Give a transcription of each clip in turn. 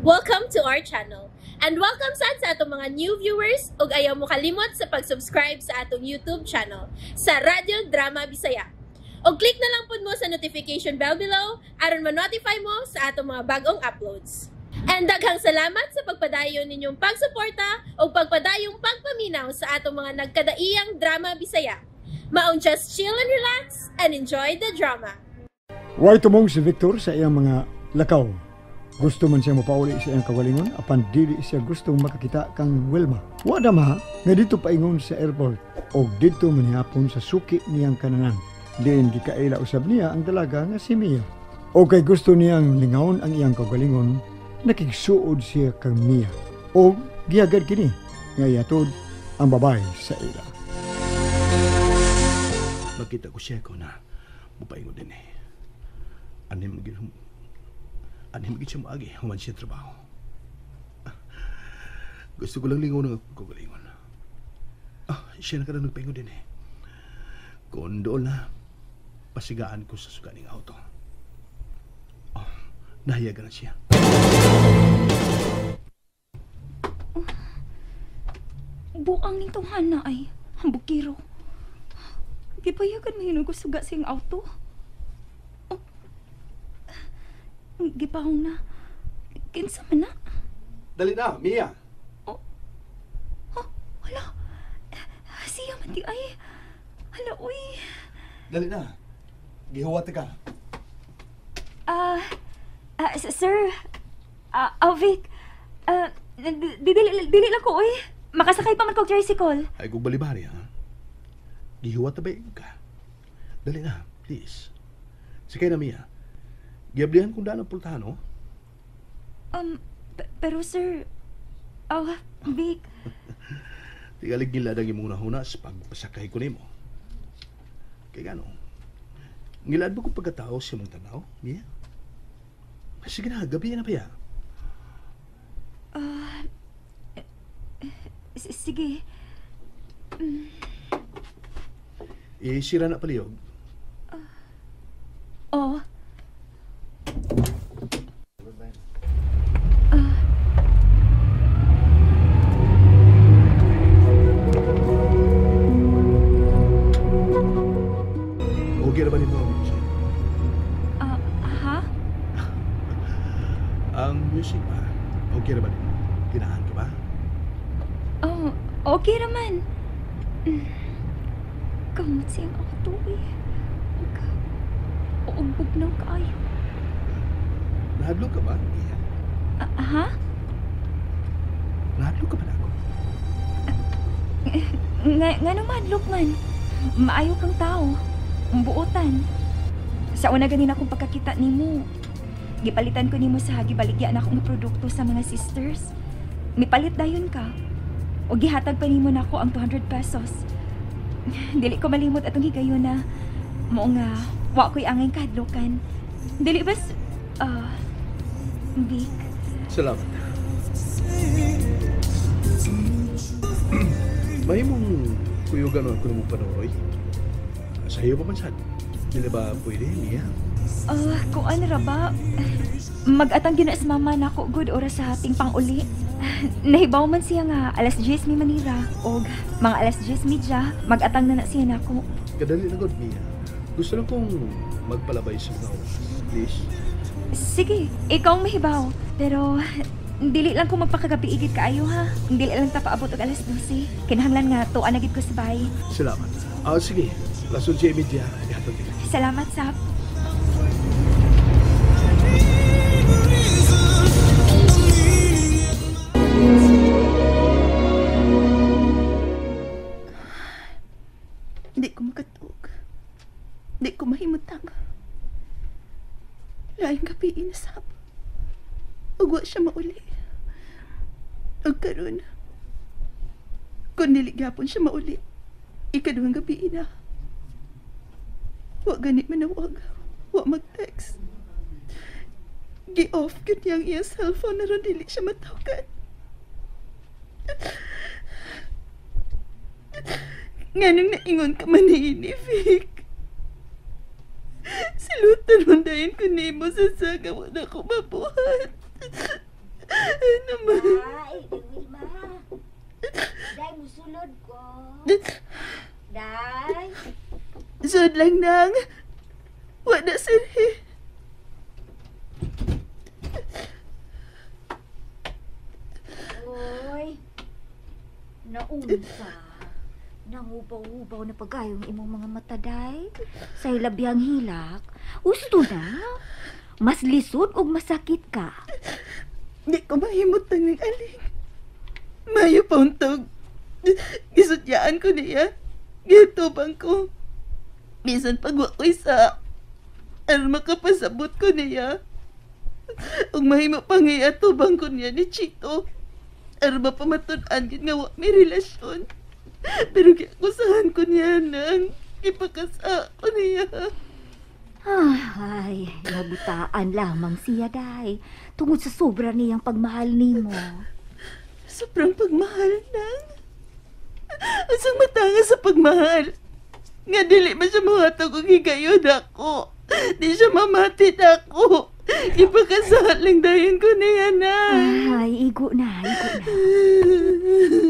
Welcome to our channel. And welcome sa atong mga new viewers ug ayaw mo kalimot sa pag-subscribe sa atong YouTube channel sa Radyo Drama Bisaya. O click na lang pud mo sa notification bell below aron ma-notify mo sa atong mga bagong uploads. And daghang salamat sa pagpadayon ninyong pagsuporta o pagpadayong pagpaminaw sa atong mga nagkadaiyang Drama Bisaya. Maong just chill and relax and enjoy the drama. Way tumong si Victor sa iyang mga lakaw. Gusto man siya mapauli sa iyang kagalingon apan dili siya gustong makakita kang Wilma. Wala ma nga dito paingon sa airport o dito manihapon sa suki niyang kananan. Diin gikaila usab niya ang dalaga nga si Mia. O kay gusto niyang lingawon ang iyang kagalingon, nakigsuod siya kang Mia. O giyagad kini nga yatod ang babae sa ila. Nakita ko siya ko na mupaingon din eh. Anim maging siya maagi, human siya trabaho. Gusto ko lang lingaw ng kagalingon. Siya na ka na nagpaingon din eh. Kung doon na, pasigaan ko sa suga ng auto. Nahiyagan na siya. Buang nitong hana ay hambukiro. Gipayagan mahinog ko suga siyang auto. Gipahong na. Kinsa man na? Dali na, Mia! Hala. Siya man di ay. Hala, uy. Dali na. Gihuwat ka. Sir. Vic. Dili lang ko, uy. Makasakay pa man kong tricycle. Ay, kung balibari, ha? Gihuwat na ba ka? Dali na, please. Sikay na, Mia. Giablihan kung daan ang pultahan, oh? Pero sir, Vic. Tigalig nila dang imong nahunas pagpasakay ko nimo. Kaya gano, ngilad mo kong pagkatao siya mong tanaw, Mia? Sige na, gabi na ba ya? Sige. Sira na paliyog. Oo. Okay na ba nito ang music? Ha? Ang music ba? Okay na ba nito? Ginahan ka ba? Okay naman. Kamot siyang auto eh. Uugbog ng kaayo. Nahadlok ka ba? Mia? Ha? Nahadlok ka ba na ako? Nga naman, Lukman. Maayo kang tao. Buotan. Sa una ganin akong pagkakita nimo, gipalitan ko nimo sa gibaligya na akong produkto sa mga sisters. Mipalit dayon ka. O gihatag pa nimo nako ang 200 pesos. Dili ko malimot atong higayon na mo nga wa ko'y angay kahadlokan. Dili bas Vic. Salamat. Mahimong kuyugan ako ng panoy. Sa iyo pa man sad. Dili ba pwede, Mia? Kung ano ra ba? Mag-atang gina sa mama nako good oras sa ating pang-uli. Nahibaw man siya nga alas 10 mi manira og mga alas 10:30 mag-atang na siya nako. Kadali na god, Mia. Gusto lang kong magpalabay sa mga oras. Please? Sige, ikaw ang mahibaw. Pero dili lang ko magpakagabi igit kaayo ha. Dili lang ta paabot og alas 12. Kinahanglan nga tuan na gid ko sa bahay. Salamat. Sige. Lasun siya imedya. Ihatod kita. Salamat, Sap. Di ko makatug. Di ko mahimutang. Laing gabi inasap. Ug wa siya mauli. Ug karon, kung dili gyapon siya mauli, ikaduhang gabi na. Wa ganit manawag. Wa mag-text. Gi-off yun niyang iyang cellphone na ron dili siya matawagan. Nga nang naingon ka man ni Vic. Silutan mo dahin ko nimo sa saga mo na ko mabuhat. Day, Wilma. Day, musulod ko. Day. Sud lang nang. Wala sir. Oy. Naunsa. Nangubaw-ubaw na pagayong imong mga mata, day. Sa ilabihang hilak. Gusto na. Mas lisod o masakit ka. Di ko mahimot ng aling. Mayo pa untog. Gisudyaan ko niya. Gitubang ko. Bisan pagwa ko isa. Ano makapasabot ko niya. Ug mahimo pang iatubang ko niya ni Chito. Ano mapamatunan yun nga wa may relasyon. Pero kiakusahan ko niya nang ipakasa ko niya. Ay, nabutaan lamang siya, day. Tungod sa sobra niyang pagmahal nimo. Sobrang pagmahal nang. Asang matanga sa pagmahal. Nga dili man siya mahatag og higayon ako. Di siya mamatid ako. Ipakasaling dayon ko niya na. Ay, igo na.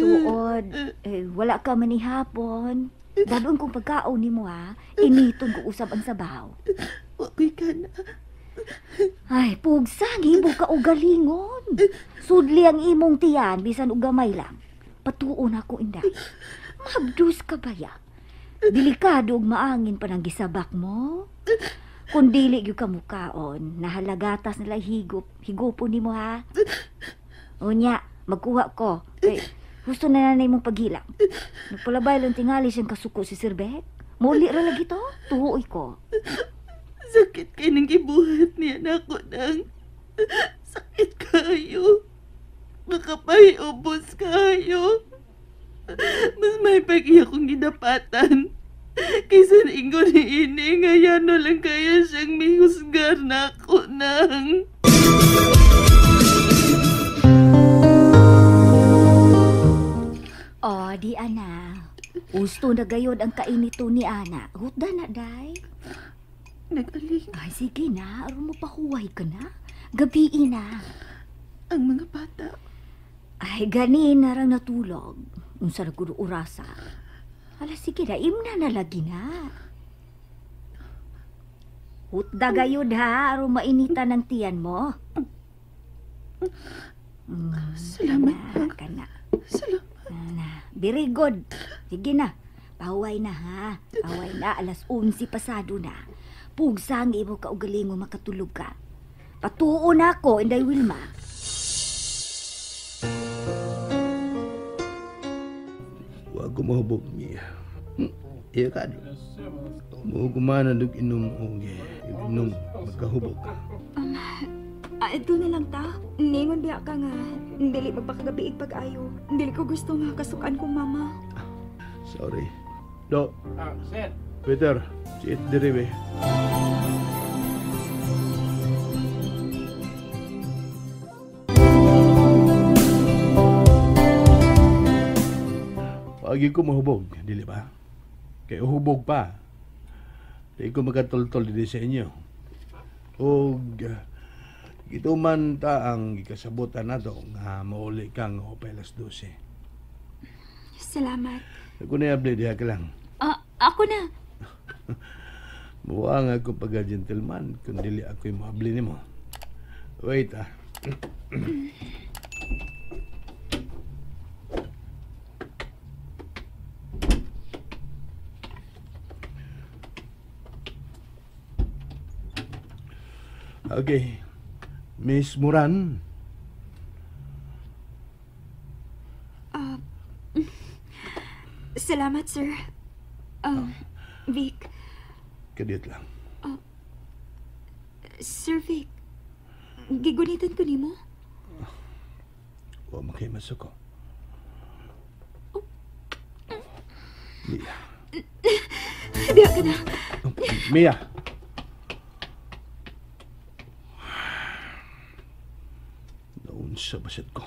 Tuod, wala ka man ni hapon. Dadon kong pagkaon ni mo, ha. Initon ko usab ang sabaw. Wakoy ka na. Ay, pugsang, hibo ka o galingon. Sudli ang imong tiyan, bisan o gamay lang. Patuon ako, inday. Mahabdus ka ba ya? Delikado og maangin pa ng gisabak mo. Kung dili gyud ka mukaon, nahalagatas nila higupon ni mo, ha. Unya, magkuha ko. Gusto na nanay mong paghilang. Nagpalabay lang tingali siyang kasuko si Sir Beck. Muli ra lagi to, tuhoy ko. Sakit kay nang gibuhat niya na ako nang. Sakit kayo. Makapay-ubos kayo. Mas may pag-iya kong gidapatan. Kaysa ingon ni ini, ngayon lang kaya siyang mihusgar na ako nang. Oh, di ana. Gusto na gayod ang kainito ni ana. Hutda na, day. Nag-aling Ay, sige na. Aron mo pahuway ka na. Gabi na. ang mga bata. Ay, ganin na rang natulog. Unsa na kuno urasa. Ala, sige na. Imna na lagi na. Hutda gayod, ha. Aron mainitan ng tiyan mo. Salamat, Kana, kana. Salamat. Very good. Sige na. Pahuway na, ha. Pahuway na. Alas 11 pasado na. Pugsang imo ka ugaling mo makatulog ka. Patuon ako, Inday Wilma. Huwag ko mahubog niya. Iya ka di. Mo kumana dug inom og inom magkahubog. Ito na lang ta. Ningon biya ka nga. Dili magpakagabiig pag-ayo. Dili ko gusto nga kasukan kong mama. Sorry. Do, Sir. Peter, si diri be. Pagi ko mahubog, dili ba? Kay uhubog pa. Di ko makatultol din sa inyo. Og ito man ta ang ikasabutan nato nga mauli kang opelas 12. Salamat. Ako na abli diha ka lang. Ako na. Buwang ako pagka-gentleman kung dili ako yung mahabli nimo. Wait Okay. Miss Moran. Salamat, sir. Vic. Kadit lang. Sir Vic. Gigunitan ko nimo. Huwag makimasuko. Mia. Diya ka na. Mia. Naun sa basit ko.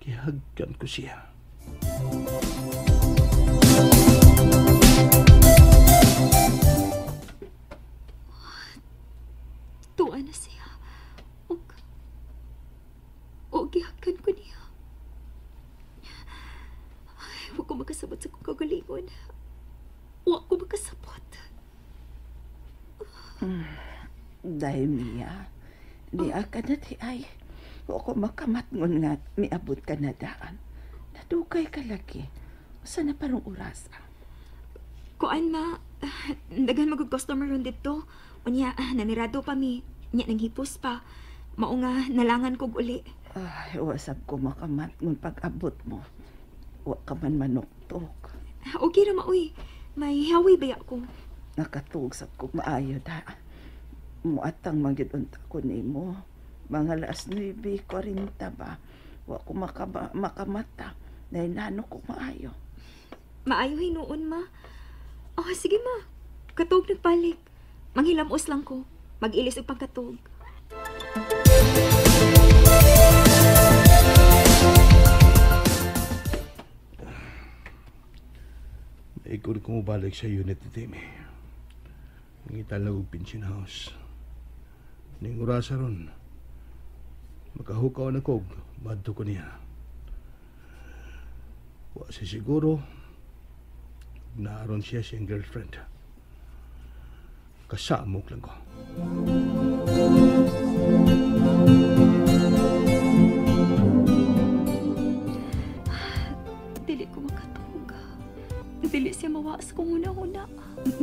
Kihagkan ko siya. Tuwa na siya. gyapon. Wa ko makasabot. Dahil Mia, di ka na di ay. Wa ko makamatngon nga miabot ka na daan. Nadugay ka lagi. Usa na parang oras. Kuan ma, dagan magug customer ron dito. Unya, nanirado pa mi. Nya nang hipos pa. Mao nga nalangan kog uli. Ay, wasab ko makamatngon pag-abot mo. Wa ka man manuktok. Okay ra maoy. May hawi ba ako? Nakatug sa kong maayo da. Muatang magyudunta ko nimo. Mga alas 9:40 ba? Wa ko makamata. Nainano ko maayo. Maayo hinuon ma. Oh, sige ma. Katog nagpalik. Manghilamos lang ko. Mag-ilis og pagkatog. Ikot ko balik sa unit ni Timmy. Nangital na og pension house. Ning orasa ron. Makahukaw na kog, madto ko niya. Wa si siguro, naaron siya siyang girlfriend. Kasamok lang ko. Dili ko makatog. Dili siya mawaas ko muna-una.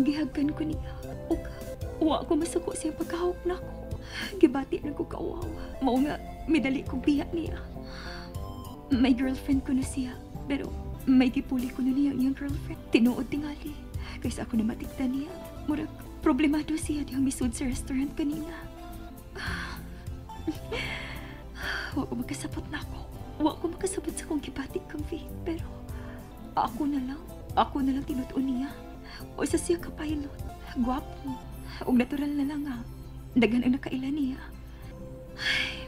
Gihagkan ko niya. Wa ko masuko siya pagkahawak na ko. Gibati na ko kawawa. Mao nga, midali ko biya niya. May girlfriend ko na siya. Pero may gipuli ko na niya yung girlfriend. Tinuod tingali. Kaysa ako na matigdan niya. Murag, problemado siya diyang misud sa restaurant kanina. Wa ko magkasabot na ako. Wa ko makasabot sa kong gibati kang V. Pero ako na lang tinutuon niya. O sa siya ka-pilot. Gwapo. O natural na lang nga. Dagan ang nakailan niya. Ay,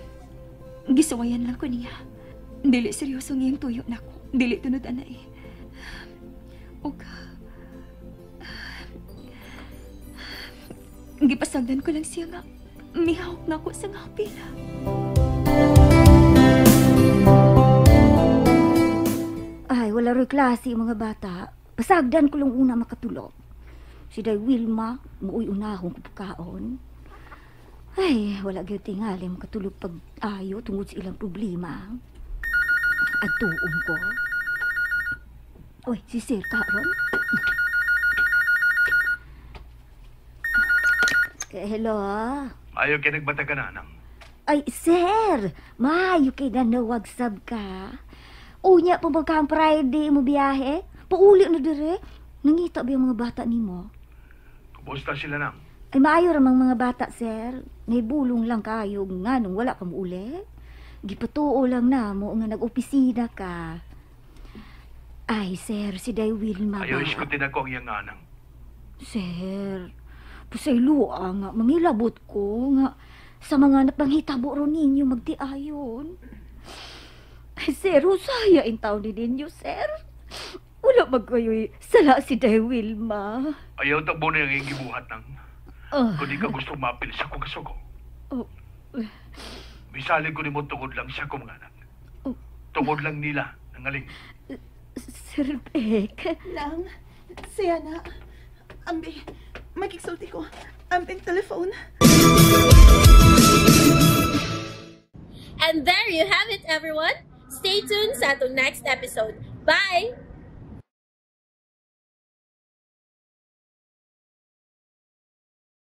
gisawayan lang ko niya. Dili seryoso ngayong tuyo na ko. Dili tunod ana eh. Gipasagdan ko lang siya nga. Mihawak na ako sa ngapila. Ay, wala rin klase mga bata. Pasagdan ko lang una makatulog. Si Day Wilma, muuy unahong kupakaon. Ay, wala gyud tingali makatulog pag ayo tungod sa ilang problema. Adtuon ko. Oy, si Sir Karon. Hello. Ayaw kayo nagbata ka na, anang. Ay, Sir! Maayo kay na nawagsab ka. Unya pa ba kang Friday mo biyahe? Pauli na dire. Nangita ba yung mga bata ni mo? Kumusta sila, nang? Ay, maayo ramang mga bata, Sir. Naibulong lang kayo nga nung wala ka mo uli. Gipatuo lang na mo nga nag-opisina ka. Ay, Sir, si Day Wilma ba? Ayaw iskutin ako ang iyang anang. Sir, pasayloa nga, mangilabot ko nga sa mga napanghitabo ron ninyo magtiayon. Ay, Sir, usaya in taon din ninyo, Sir. Wala magkayo'y sala si Day Wilma. Ayaw tabo na yung iyong gibuhat, nang. Kung di ka gusto mapil sa kong kasugo. Misalig ko ni mo tungod lang siya kong anak. Tungod lang nila, nangaling. Sir Beck. Nang, siya na. Ambi, magigsulti ko. Ambing telephone. And there you have it, everyone. Stay tuned sa atong next episode. Bye!